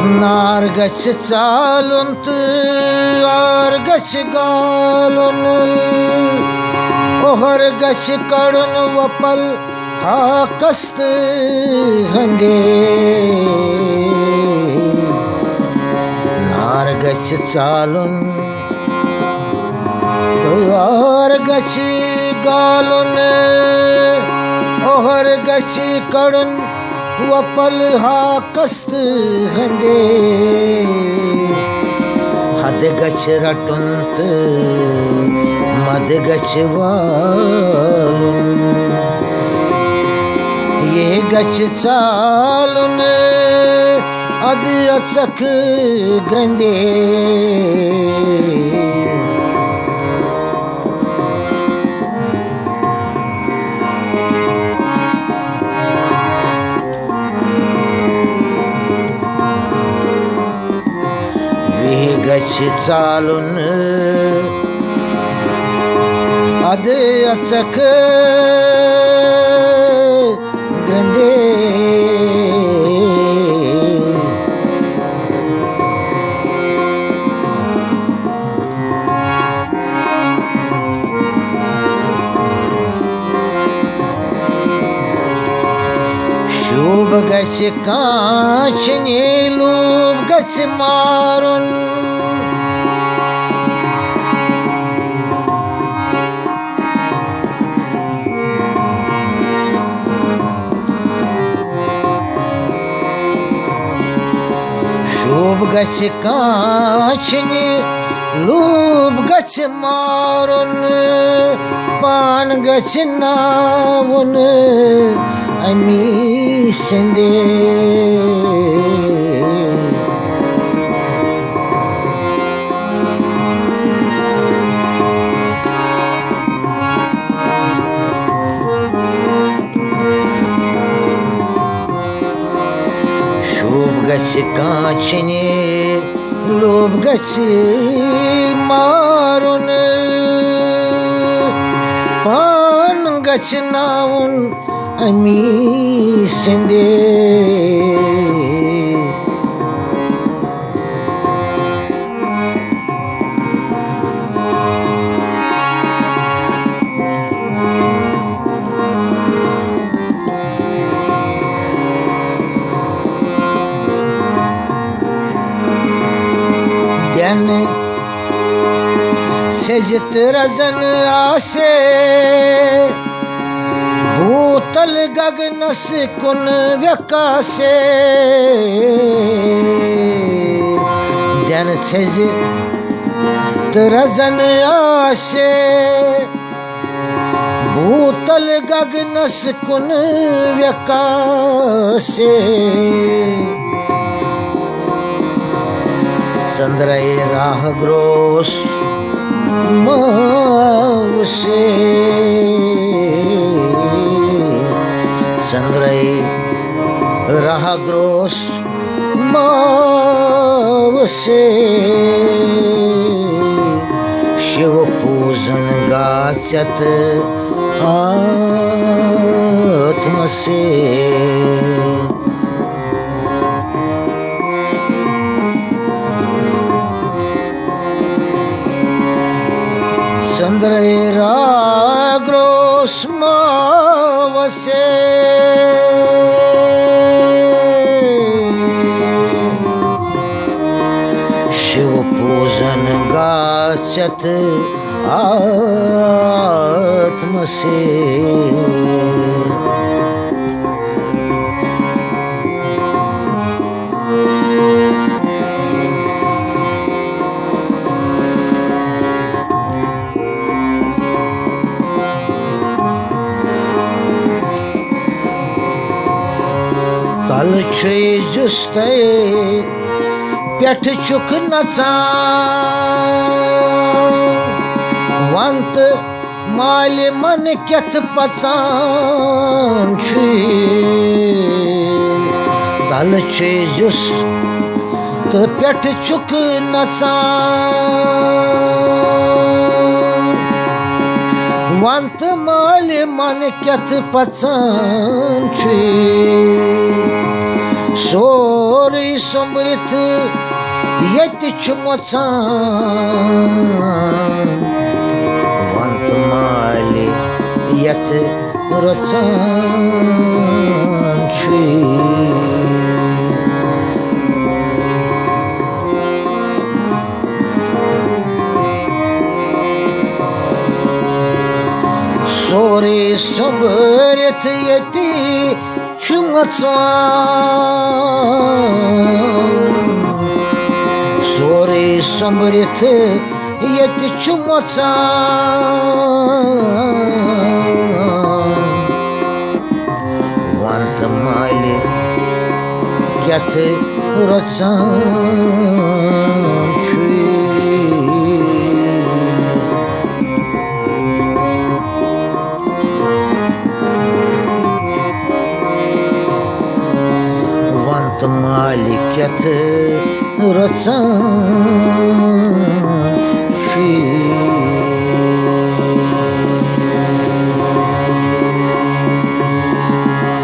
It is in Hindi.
नार गछ चालुन तह आर गछ गालुन ओहर गछ कड़ुन वपल हाकस्त हंगे नार गछ चालुन तह आर गछ गालुन ओहर गछ कड़ुन वपल हाकस्त हंगे हद गछ रटुन मद गछ वालुन ये गछ चालुन अद अचक ग्रंदे गछ चालुन अद अचक ग्रंदे शोभ गछ कांचने लूब गछ मारुन शोभ गछ कांचने लूब गछ मारुन पान गछ नावुन अमी सिंदे गछ कांचने लूब गछ मारुन पान गछ नाउन अमी सिंदे सेजत रजन आसे भूतल गगनस कुन व्यकासे ध्यान सेजत रजन आसे भूतल गगनस कुन व्यकासे चंद्रय राह ग्रोस मावसे चंद्रय राह ग्रोस मावसे शिव पूजन गाचत आत्म से चंद्रेरा ग्रोस्मावसे शिव पूजन गाचत आत्म से तल छे जुस्ते पेठ चुक नचान वंत माल मन केथ पचान छे तल छे जुस तो पेठ चुक नचान वंत माल मन केथ पचान छे Sorry sombrit yetti çumocan Vant mali yetti rocan çi Sorry sombrit yetti Sorry sombrit yetti çumocan Want mali yetti rocan çi Malikiyeti rıçan